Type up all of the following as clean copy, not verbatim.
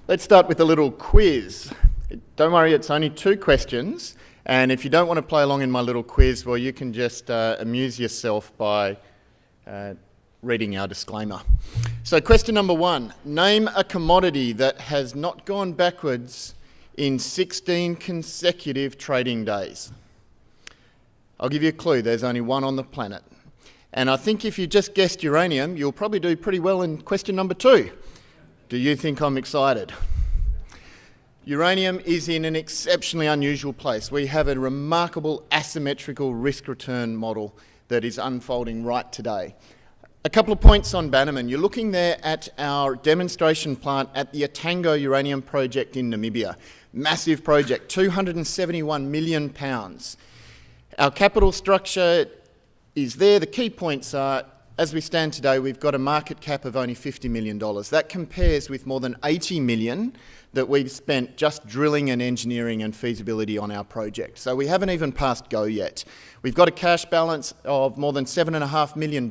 Let's start with a little quiz. Don't worry, it's only 2 questions. And if you don't want to play along in my little quiz, well, you can just amuse yourself by reading our disclaimer. So question number 1, name a commodity that has not gone backwards in 16 consecutive trading days. I'll give you a clue, there's only one on the planet. And I think if you just guessed uranium, you'll probably do pretty well in question number 2. Do you think I'm excited? Uranium is in an exceptionally unusual place. We have a remarkable asymmetrical risk-return model that is unfolding right today. A couple of points on Bannerman. You're looking there at our demonstration plant at the Atango Uranium Project in Namibia. Massive project, £271 million. Our capital structure is there. The key points are, as we stand today, we've got a market cap of only $50 million. That compares with more than $80 million that we've spent just drilling and engineering and feasibility on our project. So we haven't even passed go yet. We've got a cash balance of more than $7.5 million.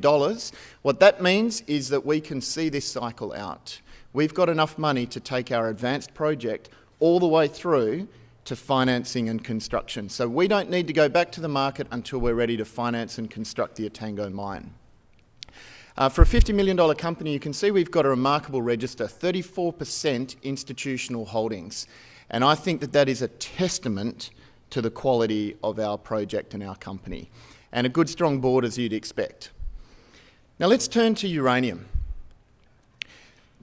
What that means is that we can see this cycle out. We've got enough money to take our advanced project all the way through to financing and construction. So we don't need to go back to the market until we're ready to finance and construct the Atango mine. For a $50 million company, you can see we've got a remarkable register, 34% institutional holdings. And I think that that is a testament to the quality of our project and our company. And a good, strong board, as you'd expect. Now let's turn to uranium.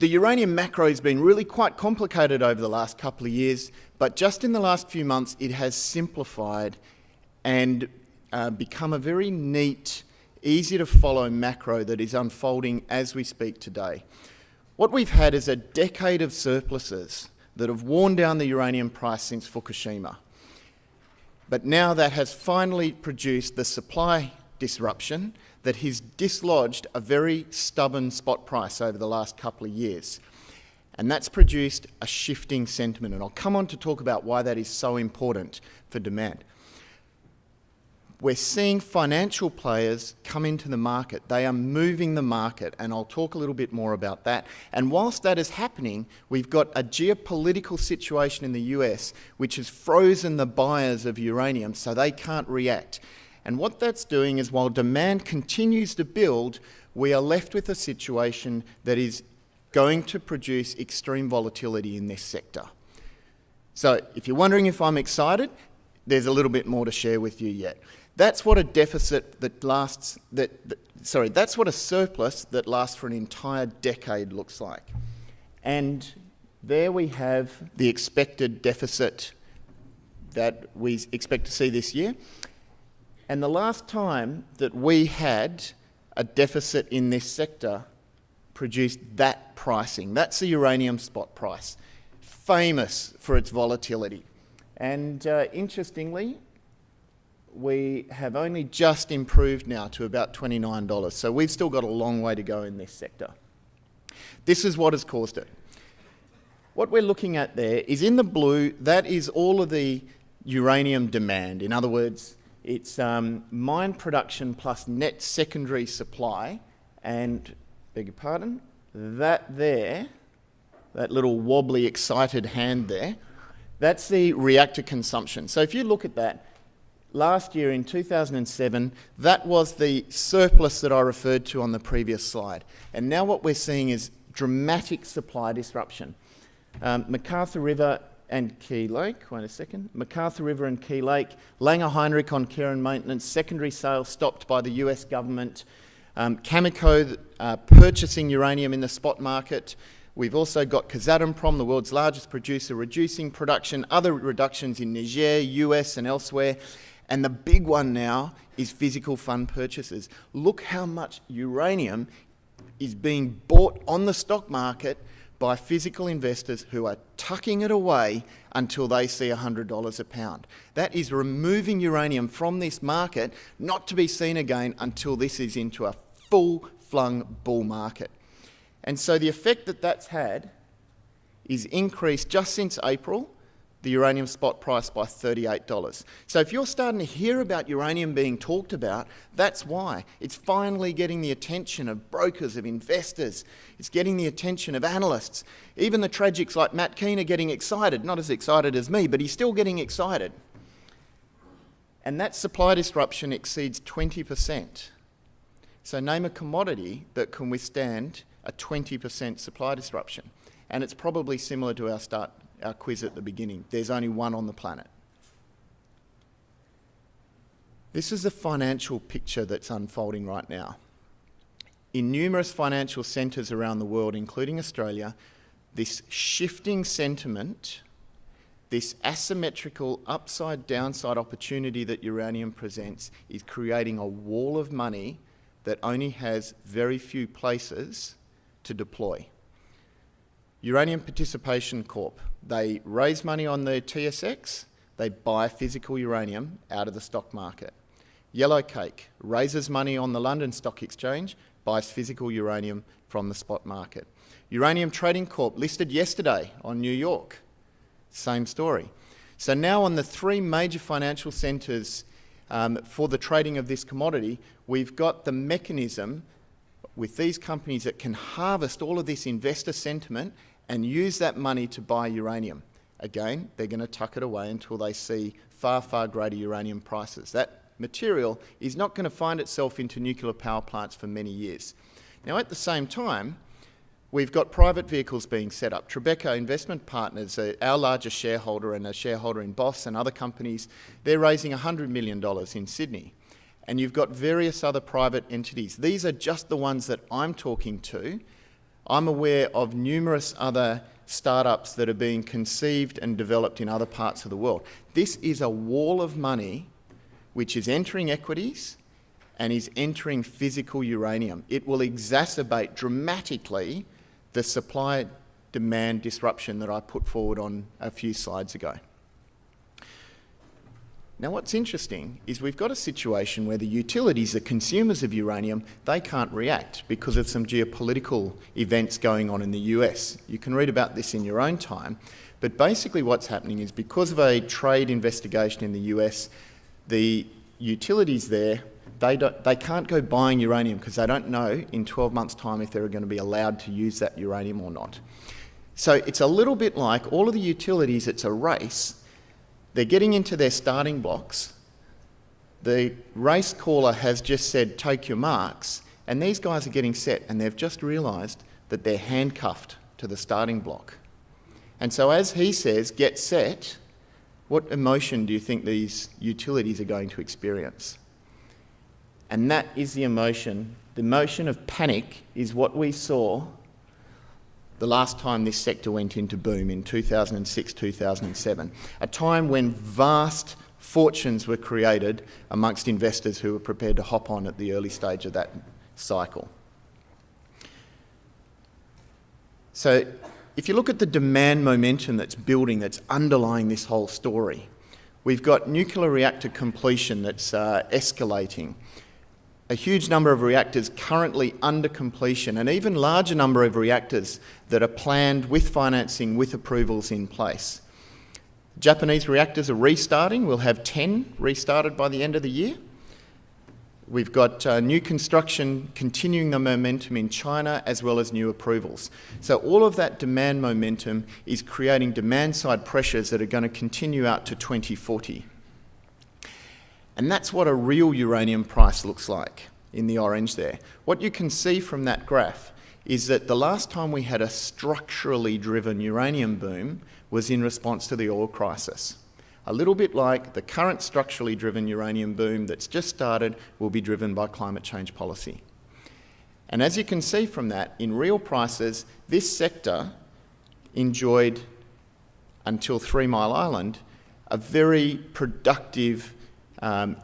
The uranium macro has been really quite complicated over the last couple of years, but just in the last few months, it has simplified and become a very neat, easy to follow macro that is unfolding as we speak today. What we've had is a decade of surpluses that have worn down the uranium price since Fukushima. But now that has finally produced the supply disruption that has dislodged a very stubborn spot price over the last couple of years. And that's produced a shifting sentiment. And I'll come on to talk about why that is so important for demand. We're seeing financial players come into the market. They are moving the market, and I'll talk a little bit more about that. And whilst that is happening, we've got a geopolitical situation in the US which has frozen the buyers of uranium so they can't react. And what that's doing is while demand continues to build, we are left with a situation that is going to produce extreme volatility in this sector. So if you're wondering if I'm excited, there's a little bit more to share with you yet. That's what a deficit that lasts, that's what a surplus that lasts for an entire decade looks like. And there we have the expected deficit that we expect to see this year. And the last time that we had a deficit in this sector produced that pricing. That's the uranium spot price, famous for its volatility. And interestingly, we have only just improved now to about $29. So we've still got a long way to go in this sector. This is what has caused it. What we're looking at there is in the blue, that is all of the uranium demand. In other words, it's mine production plus net secondary supply. And, beg your pardon, that there, that little wobbly, excited hand there, that's the reactor consumption. So if you look at that, last year in 2007, that was the surplus that I referred to on the previous slide. And now what we're seeing is dramatic supply disruption. MacArthur River and Key Lake, MacArthur River and Key Lake, Langer Heinrich on care and maintenance, secondary sales stopped by the US government, Cameco purchasing uranium in the spot market. We've also got Kazatomprom, the world's largest producer, reducing production, other reductions in Niger, US and elsewhere. And the big one now is physical fund purchases. Look how much uranium is being bought on the stock market by physical investors who are tucking it away until they see $100 a pound. That is removing uranium from this market, not to be seen again until this is into a full-flung bull market. And so the effect that that's had is increased just since April the uranium spot price by $38. So if you're starting to hear about uranium being talked about, that's why. It's finally getting the attention of brokers, of investors. It's getting the attention of analysts. Even the tragics like Matt Keane are getting excited. Not as excited as me, but he's still getting excited. And that supply disruption exceeds 20%. So name a commodity that can withstand a 20% supply disruption. And it's probably similar to our quiz at the beginning. There's only one on the planet. This is the financial picture that's unfolding right now. In numerous financial centres around the world, including Australia, this shifting sentiment, this asymmetrical upside-downside opportunity that uranium presents is creating a wall of money that only has very few places to deploy. Uranium Participation Corp, they raise money on the TSX, they buy physical uranium out of the stock market. Yellowcake raises money on the London Stock Exchange, buys physical uranium from the spot market. Uranium Trading Corp, listed yesterday on New York, same story. So now on the three major financial centres for the trading of this commodity, we've got the mechanism with these companies that can harvest all of this investor sentiment and use that money to buy uranium. Again, they're going to tuck it away until they see far, far greater uranium prices. That material is not going to find itself into nuclear power plants for many years. Now, at the same time, we've got private vehicles being set up. Tribeca Investment Partners, our largest shareholder and a shareholder in Boss and other companies, they're raising $100 million in Sydney. And you've got various other private entities. These are just the ones that I'm talking to. I'm aware of numerous other startups that are being conceived and developed in other parts of the world. This is a wall of money which is entering equities and is entering physical uranium. It will exacerbate dramatically the supply-demand disruption that I put forward on a few slides ago. Now, what's interesting is we've got a situation where the utilities, the consumers of uranium, they can't react because of some geopolitical events going on in the US. You can read about this in your own time, but basically what's happening is because of a trade investigation in the US, the utilities there, they can't go buying uranium because they don't know in 12 months' time if they're going to be allowed to use that uranium or not. So it's a little bit like all of the utilities, it's a race. They're getting into their starting blocks. The race caller has just said, take your marks, and these guys are getting set, and they've just realised that they're handcuffed to the starting block. And so as he says, get set, what emotion do you think these utilities are going to experience? And that is the emotion. The emotion of panic is what we saw the last time this sector went into boom in 2006, 2007, a time when vast fortunes were created amongst investors who were prepared to hop on at the early stage of that cycle. So if you look at the demand momentum that's building, that's underlying this whole story, we've got nuclear reactor completion that's escalating. A huge number of reactors currently under completion, and even larger number of reactors that are planned with financing, with approvals in place. Japanese reactors are restarting. We'll have 10 restarted by the end of the year. We've got new construction continuing the momentum in China, as well as new approvals. So all of that demand momentum is creating demand-side pressures that are going to continue out to 2040. And that's what a real uranium price looks like in the orange there. What you can see from that graph is that the last time we had a structurally driven uranium boom was in response to the oil crisis. A little bit like the current structurally driven uranium boom that's just started will be driven by climate change policy. And as you can see from that, in real prices, this sector enjoyed, until 3 Mile Island, a very productive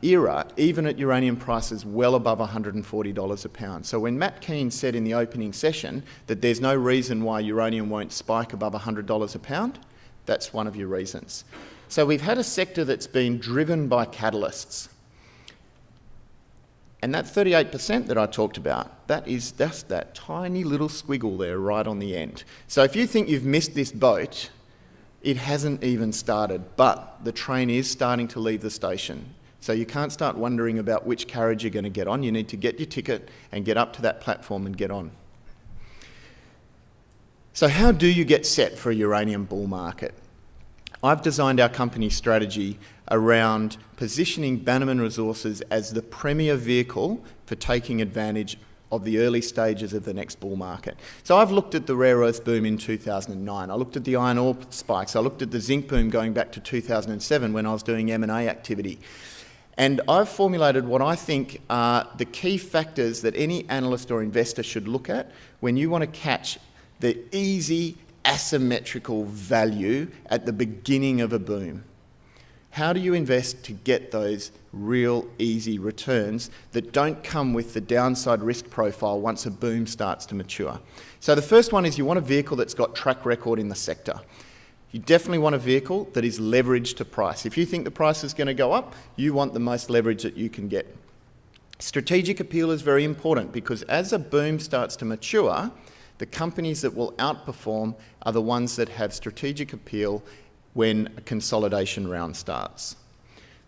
era, even at uranium prices well above $140 a pound. So when Matt Keane said in the opening session that there's no reason why uranium won't spike above $100 a pound, that's one of your reasons. So we've had a sector that's been driven by catalysts. And that 38% that I talked about, that is just that tiny little squiggle there right on the end. So if you think you've missed this boat, It hasn't even started, but the train is starting to leave the station. So you can't start wondering about which carriage you're going to get on. You need to get your ticket and get up to that platform and get on. So how do you get set for a uranium bull market? I've designed our company's strategy around positioning Bannerman Resources as the premier vehicle for taking advantage of the early stages of the next bull market. So I've looked at the rare earth boom in 2009. I looked at the iron ore spikes. I looked at the zinc boom going back to 2007 when I was doing M&A activity. And I've formulated what I think are the key factors that any analyst or investor should look at when you want to catch the easy asymmetrical value at the beginning of a boom. How do you invest to get those real easy returns that don't come with the downside risk profile once a boom starts to mature? So the first one is you want a vehicle that's got track record in the sector. You definitely want a vehicle that is leveraged to price. If you think the price is going to go up, you want the most leverage that you can get. Strategic appeal is very important because as a boom starts to mature, the companies that will outperform are the ones that have strategic appeal when a consolidation round starts.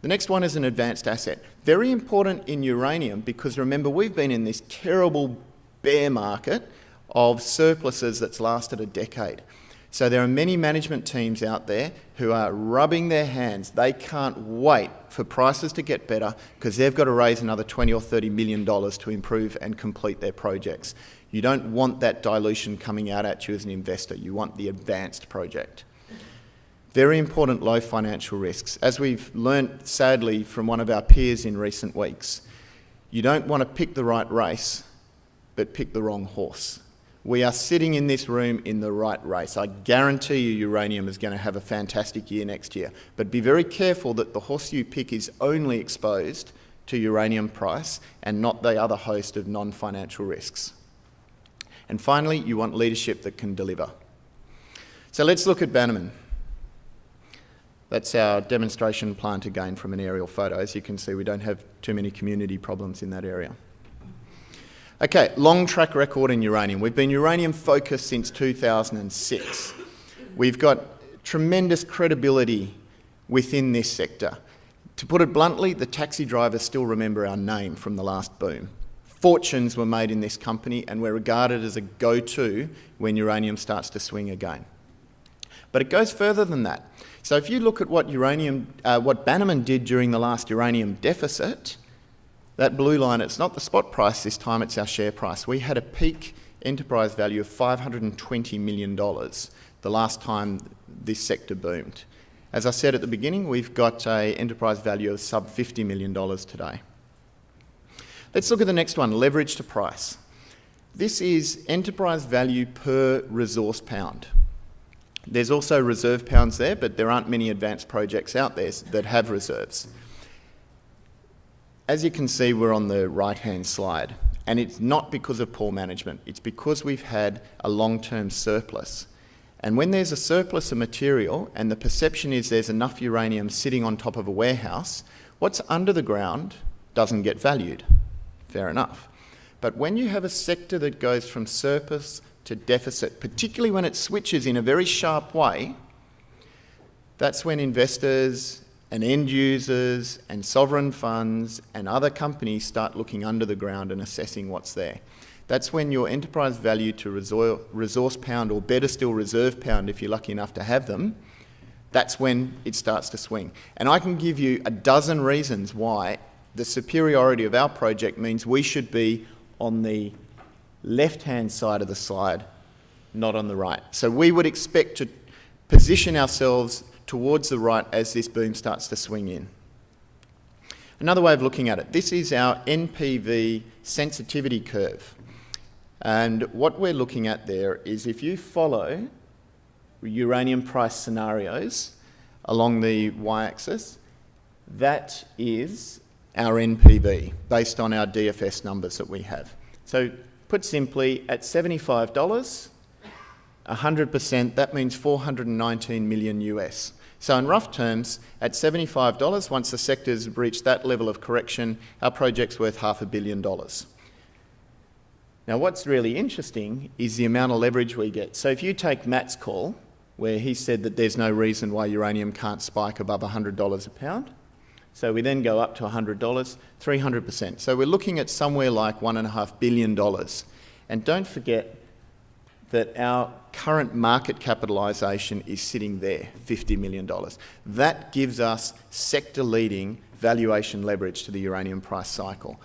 The next one is an advanced asset. Very important in uranium because remember, we've been in this terrible bear market of surpluses that's lasted a decade. So there are many management teams out there who are rubbing their hands. They can't wait for prices to get better because they've got to raise another $20 or $30 million to improve and complete their projects. You don't want that dilution coming out at you as an investor. You want the advanced project. Very important, low financial risks. As we've learnt, sadly, from one of our peers in recent weeks, you don't want to pick the right race, but pick the wrong horse. We are sitting in this room in the right race. I guarantee you uranium is going to have a fantastic year next year. But be very careful that the horse you pick is only exposed to uranium price and not the other host of non-financial risks. And finally, you want leadership that can deliver. So let's look at Bannerman. That's our demonstration plant again from an aerial photo. As you can see, we don't have too many community problems in that area. Okay, long track record in uranium. We've been uranium focused since 2006. We've got tremendous credibility within this sector. To put it bluntly, the taxi drivers still remember our name from the last boom. Fortunes were made in this company and we're regarded as a go-to when uranium starts to swing again. But it goes further than that. So if you look at what Bannerman did during the last uranium deficit, that blue line, it's not the spot price this time, it's our share price. We had a peak enterprise value of $520 million the last time this sector boomed. As I said at the beginning, we've got an enterprise value of sub $50 million today. Let's look at the next one, leverage to price. This is enterprise value per resource pound. There's also reserve pounds there, but there aren't many advanced projects out there that have reserves. As you can see, we're on the right-hand slide, and it's not because of poor management. It's because we've had a long-term surplus. And when there's a surplus of material and the perception is there's enough uranium sitting on top of a warehouse, what's under the ground doesn't get valued. Fair enough. But when you have a sector that goes from surplus to deficit, particularly when it switches in a very sharp way, that's when investors and end users and sovereign funds and other companies start looking under the ground and assessing what's there. That's when your enterprise value to resource pound, or better still reserve pound if you're lucky enough to have them, that's when it starts to swing. And I can give you a dozen reasons why the superiority of our project means we should be on the left-hand side of the slide, not on the right. So we would expect to position ourselves towards the right as this boom starts to swing in. Another way of looking at it, this is our NPV sensitivity curve. And what we're looking at there is if you follow uranium price scenarios along the y-axis, that is our NPV based on our DFS numbers that we have. So put simply, at $75, 100%, that means 419 million US. So in rough terms, at $75, once the sector's reached that level of correction, our project's worth $500 million. Now what's really interesting is the amount of leverage we get. So if you take Matt's call, where he said that there's no reason why uranium can't spike above $100 a pound. So we then go up to $100, 300%. So we're looking at somewhere like $1.5 billion. And don't forget that our current market capitalisation is sitting there, $50 million. That gives us sector-leading valuation leverage to the uranium price cycle.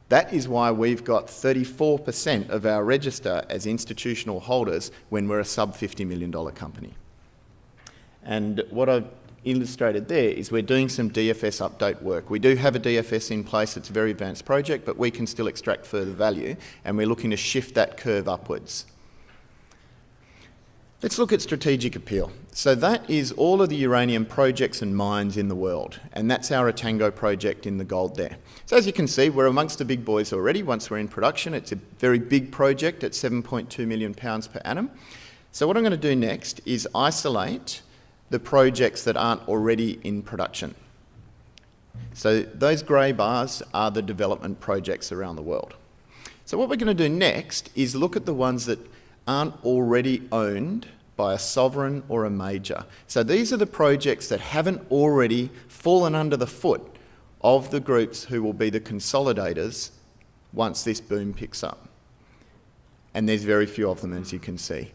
That is why we've got 34% of our register as institutional holders when we're a sub-$50 million company. And what I've illustrated there is we're doing some DFS update work. We do have a DFS in place. It's a very advanced project, but we can still extract further value, and we're looking to shift that curve upwards. Let's look at strategic appeal. So that is all of the uranium projects and mines in the world, and that's our Etango project in the gold there. So as you can see, we're amongst the big boys already. Once we're in production, it's a very big project at 7.2 million pounds per annum. So what I'm going to do next is isolate the projects that aren't already in production. So those grey bars are the development projects around the world. So what we're going to do next is look at the ones that aren't already owned by a sovereign or a major. So these are the projects that haven't already fallen under the foot of the groups who will be the consolidators once this boom picks up. And there's very few of them, as you can see.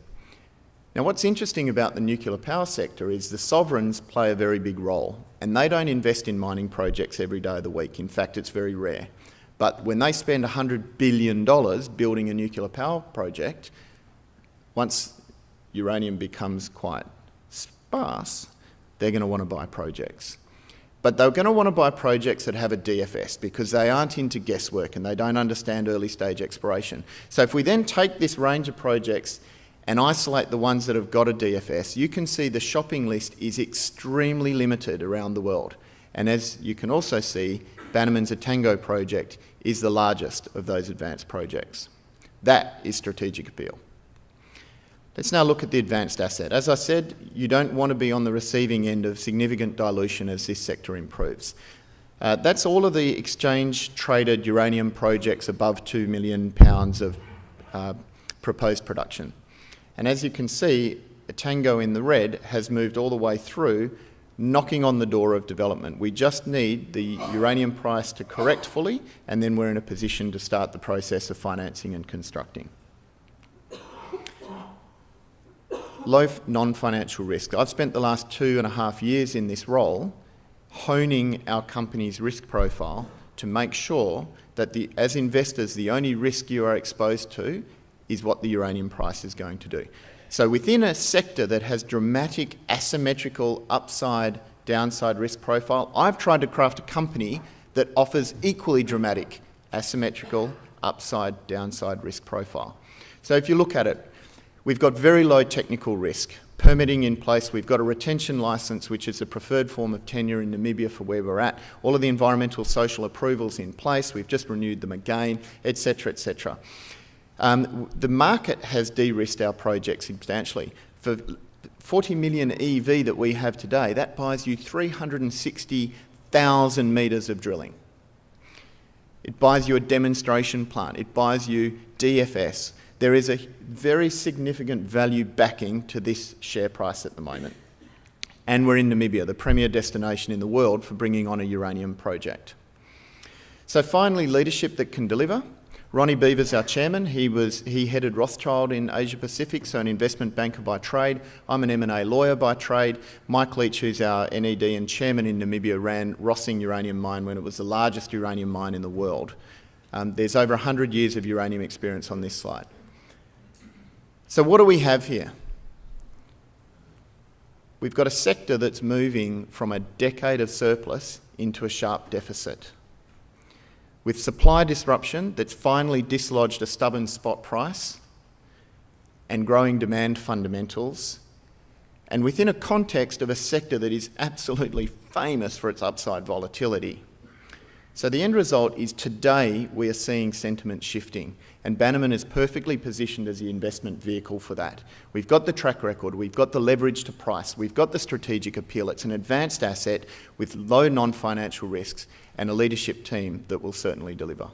Now, what's interesting about the nuclear power sector is the sovereigns play a very big role, and they don't invest in mining projects every day of the week. In fact, it's very rare. But when they spend $100 billion building a nuclear power project, once uranium becomes quite sparse, they're going to want to buy projects. But they're going to want to buy projects that have a DFS because they aren't into guesswork and they don't understand early stage exploration. So if we then take this range of projects and isolate the ones that have got a DFS, you can see the shopping list is extremely limited around the world. And as you can also see, Bannerman's Etango project is the largest of those advanced projects. That is strategic appeal. Let's now look at the advanced asset. As I said, you don't want to be on the receiving end of significant dilution as this sector improves. That's all of the exchange-traded uranium projects above 2 million pounds of proposed production. And as you can see, Etango in the red has moved all the way through, knocking on the door of development. We just need the uranium price to correct fully, and then we're in a position to start the process of financing and constructing. Low non-financial risk. I've spent the last 2.5 years in this role honing our company's risk profile to make sure that as investors, the only risk you are exposed to is what the uranium price is going to do. So within a sector that has dramatic asymmetrical upside, downside risk profile, I've tried to craft a company that offers equally dramatic asymmetrical upside, downside risk profile. So if you look at it, we've got very low technical risk. Permitting in place, we've got a retention licence, which is a preferred form of tenure in Namibia for where we're at. All of the environmental social approvals in place, we've just renewed them again, etc., etc. The market has de-risked our project substantially. For 40 million EV that we have today, that buys you 360,000 metres of drilling. It buys you a demonstration plant. It buys you DFS. There is a very significant value backing to this share price at the moment. And we're in Namibia, the premier destination in the world for bringing on a uranium project. So finally, leadership that can deliver. Ronnie Beaver's our chairman. He headed Rothschild in Asia Pacific, so an investment banker by trade. I'm an M&A lawyer by trade. Mike Leach, who's our NED and chairman in Namibia, ran Rossing uranium mine when it was the largest uranium mine in the world. There's over 100 years of uranium experience on this slide. So what do we have here? We've got a sector that's moving from a decade of surplus into a sharp deficit, with supply disruption that's finally dislodged a stubborn spot price and growing demand fundamentals, and within a context of a sector that is absolutely famous for its upside volatility. So the end result is today we are seeing sentiment shifting, and Bannerman is perfectly positioned as the investment vehicle for that. We've got the track record, we've got the leverage to price, we've got the strategic appeal. It's an advanced asset with low non-financial risks and a leadership team that will certainly deliver.